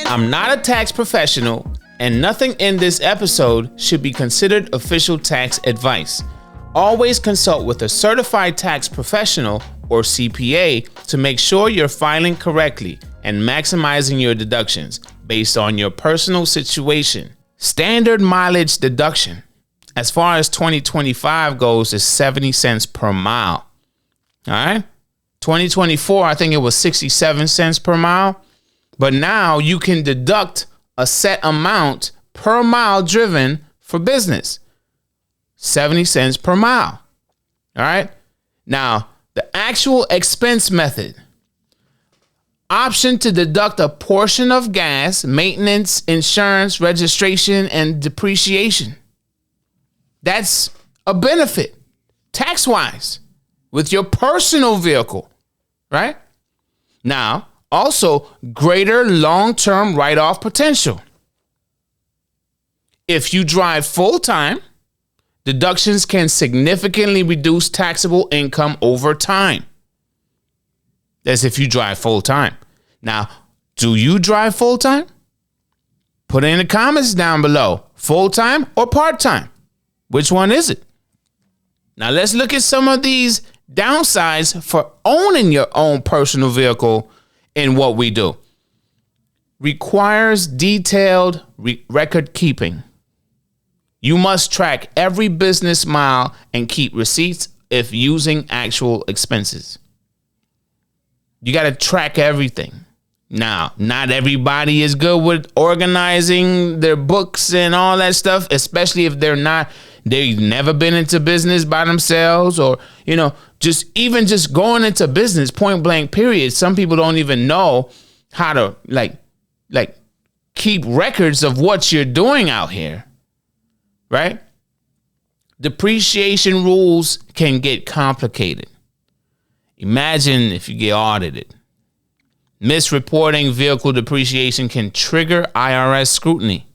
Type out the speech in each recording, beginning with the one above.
I'm not a tax professional, and nothing in this episode should be considered official tax advice. Always consult with a certified tax professional or CPA to make sure you're filing correctly and maximizing your deductions based on your personal situation. Standard mileage deduction, as far as 2025 goes, is 70 cents per mile. All right. 2024, I think it was 67 cents per mile. But now you can deduct a set amount per mile driven for business. 70 cents per mile. All right. Now, the actual expense method. Option to deduct a portion of gas, maintenance, insurance, registration, and depreciation. That's a benefit, tax-wise, with your personal vehicle, right? Now, also greater long-term write-off potential. If you drive full-time, deductions can significantly reduce taxable income over time. That's if you drive full-time. Now, do you drive full-time? Put it in the comments down below. Full-time or part-time? Which one is it? Now, let's look at some of these downsides for owning your own personal vehicle in what we do. Requires detailed record keeping. You must track every business mile and keep receipts if using actual expenses. You got to track everything. Now, not everybody is good with organizing their books and all that stuff, especially if they've never been into business by themselves, or, just going into business point blank period. Some people don't even know how to like keep records of what you're doing out here. Right? Depreciation rules can get complicated. Imagine if you get audited. Misreporting vehicle depreciation can trigger IRS scrutiny.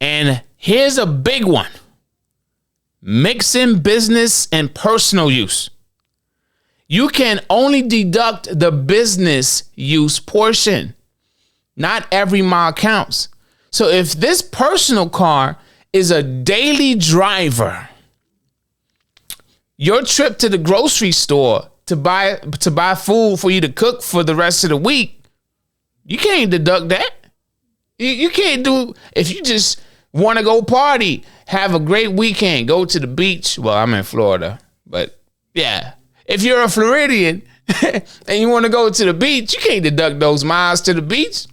And here's a big one. Mixing business and personal use. You can only deduct the business use portion. Not every mile counts. So if this personal car is a daily driver, your trip to the grocery store to buy food for you to cook for the rest of the week, you can't deduct that. You can't do, if you just want to go party, have a great weekend, go to the beach. Well, I'm in Florida, but yeah, if you're a Floridian and you want to go to the beach, you can't deduct those miles to the beach.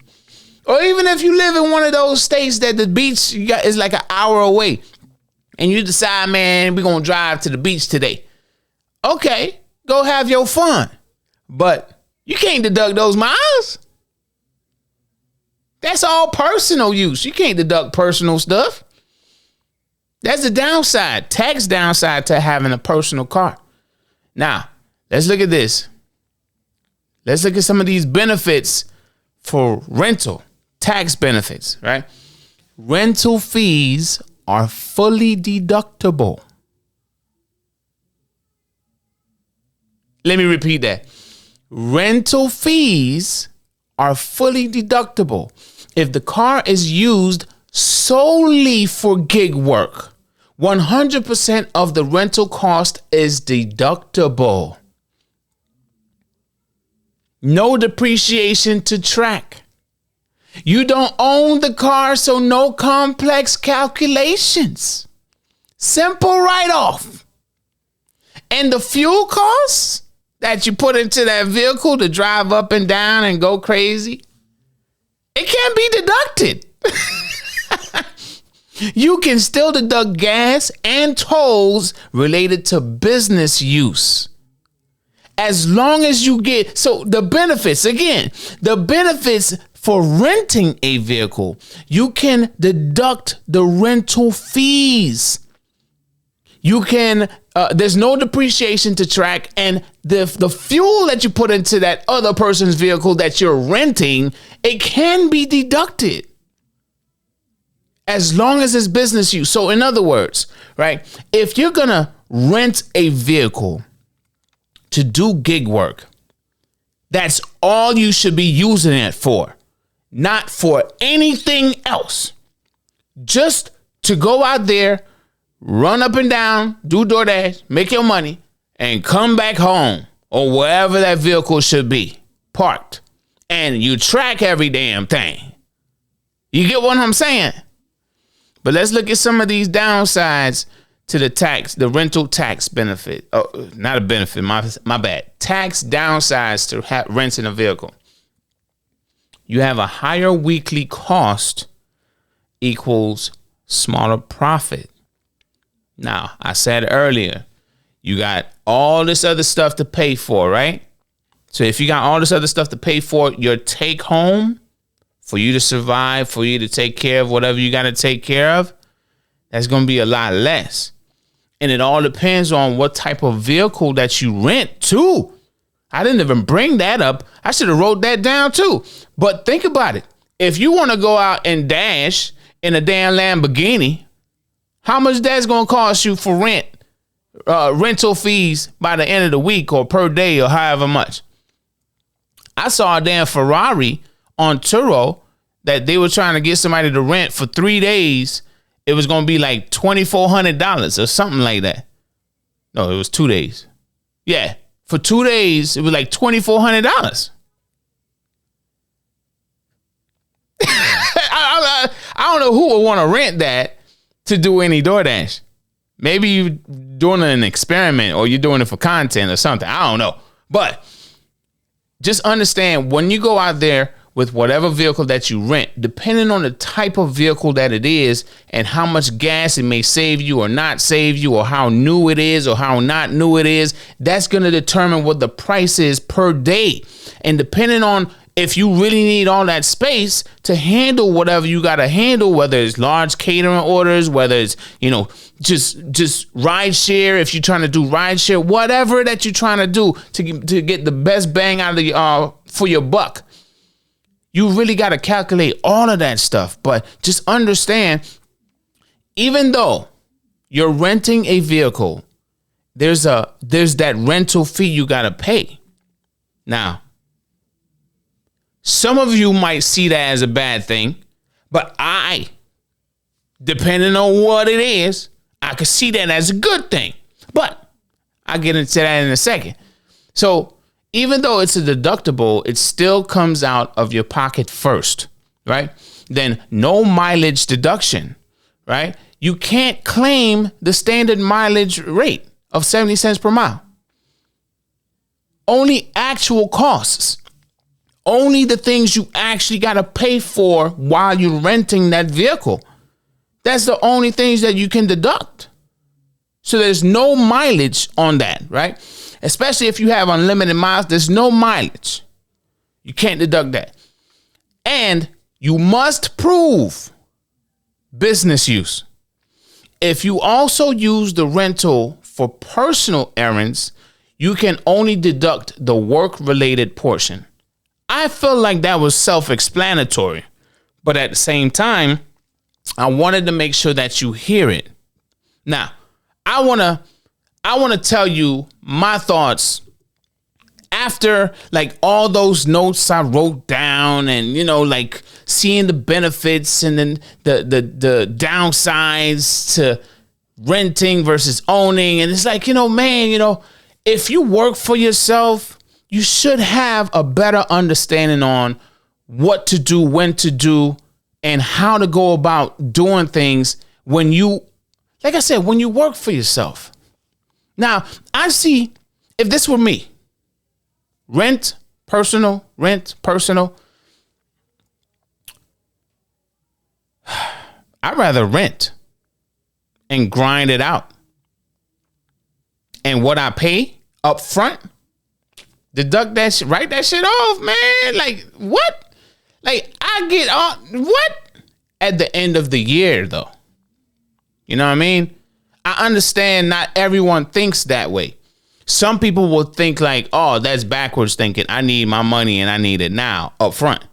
Or even if you live in one of those states that the beach is like an hour away and you decide, man, we're going to drive to the beach today. Okay, go have your fun. But you can't deduct those miles. That's all personal use. You can't deduct personal stuff. That's the downside, tax downside to having a personal car. Now, let's look at this. Let's look at some of these benefits for rental, tax benefits, right? Rental fees are fully deductible. Let me repeat that. Rental fees are fully deductible if the car is used solely for gig work. 100% of the rental cost is deductible. No depreciation to track. You don't own the car, so no complex calculations. Simple write-off. And the fuel costs that you put into that vehicle to drive up and down and go crazy, it can't be deducted. You can still deduct gas and tolls related to business use. As long as you get, so the benefits, again, the benefits for renting a vehicle, you can deduct the rental fees. You can, there's no depreciation to track, and the fuel that you put into that other person's vehicle that you're renting, it can be deducted as long as it's business use. So in other words, right, if you're going to rent a vehicle to do gig work, that's all you should be using it for. Not for anything else. Just to go out there, run up and down, do DoorDash, make your money, and come back home or wherever that vehicle should be parked. And you track every damn thing. You get what I'm saying? But let's look at some of these downsides to the rental tax benefit. Oh, not a benefit, my bad. Tax downsides to renting a vehicle. You have a higher weekly cost equals smaller profit. Now, I said earlier, you got all this other stuff to pay for, right? So if you got all this other stuff to pay for, your take home for you to survive, for you to take care of whatever you got to take care of, that's going to be a lot less. And it all depends on what type of vehicle that you rent too. I didn't even bring that up. I should have wrote that down too. But think about it. If you want to go out and dash in a damn Lamborghini, how much that's going to cost you for rental fees by the end of the week or per day or however much? I saw a damn Ferrari on Turo that they were trying to get somebody to rent for 3 days. It was going to be like $2,400 or something like that. No, it was 2 days. Yeah. For 2 days, it was like $2,400. I don't know who would want to rent that to do any DoorDash. Maybe you're doing an experiment or you're doing it for content or something. I don't know. But just understand when you go out there with whatever vehicle that you rent, depending on the type of vehicle that it is and how much gas it may save you or not save you or how new it is or how not new it is, that's going to determine what the price is per day. And depending on if you really need all that space to handle whatever you got to handle, whether it's large catering orders, whether it's, just ride share, if you're trying to do ride share, whatever that you're trying to do to get the best bang out of the for your buck. You really got to calculate all of that stuff. But just understand, even though you're renting a vehicle, there's that rental fee you got to pay. Now, some of you might see that as a bad thing, but depending on what it is, I could see that as a good thing. But I'll get into that in a second. So even though it's a deductible, it still comes out of your pocket first, right? Then no mileage deduction, right? You can't claim the standard mileage rate of 70 cents per mile. Only actual costs. Only the things you actually got to pay for while you're renting that vehicle. That's the only things that you can deduct. So there's no mileage on that, right? Especially if you have unlimited miles, there's no mileage. You can't deduct that. And you must prove business use. If you also use the rental for personal errands, you can only deduct the work-related portion. I feel like that was self-explanatory, but at the same time, I wanted to make sure that you hear it. Now, I want to tell you my thoughts after like all those notes I wrote down and, like seeing the benefits and then the downsides to renting versus owning. And it's like, if you work for yourself, you should have a better understanding on what to do, when to do, and how to go about doing things when you, like I said, when you work for yourself. Now, I see if this were me, rent, personal. I'd rather rent and grind it out. And what I pay up front, deduct that shit, write that shit off, man. Like, what? Like, I get on, what? At the end of the year, though. You know what I mean? I understand not everyone thinks that way. Some people will think like, oh, that's backwards thinking. I need my money and I need it now up front.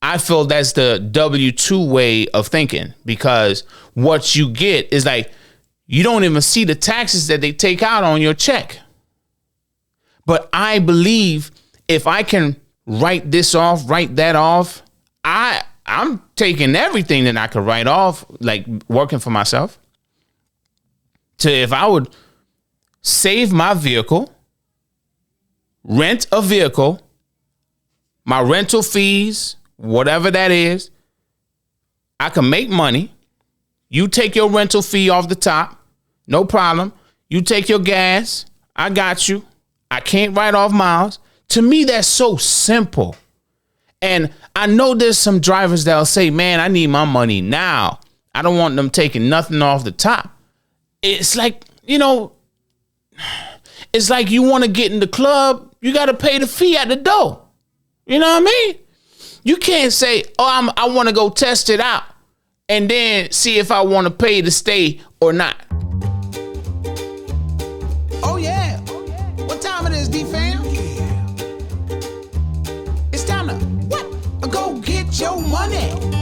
I feel that's the W-2 way of thinking, because what you get is like, you don't even see the taxes that they take out on your check. But I believe if I can write this off, write that off, I'm taking everything that I could write off, like working for myself, to if I would save my vehicle, rent a vehicle, my rental fees, whatever that is, I can make money. You take your rental fee off the top, no problem. You take your gas, I got you. I can't write off miles. To me, that's so simple. And I know there's some drivers that'll say, man, I need my money now. I don't want them taking nothing off the top. It's like, it's like you want to get in the club, you got to pay the fee at the door. You know what I mean? You can't say, oh, I want to go test it out and then see if I want to pay to stay or not. Oh, yeah. What time it is, D-Fam? Yeah. It's time to, go get your money.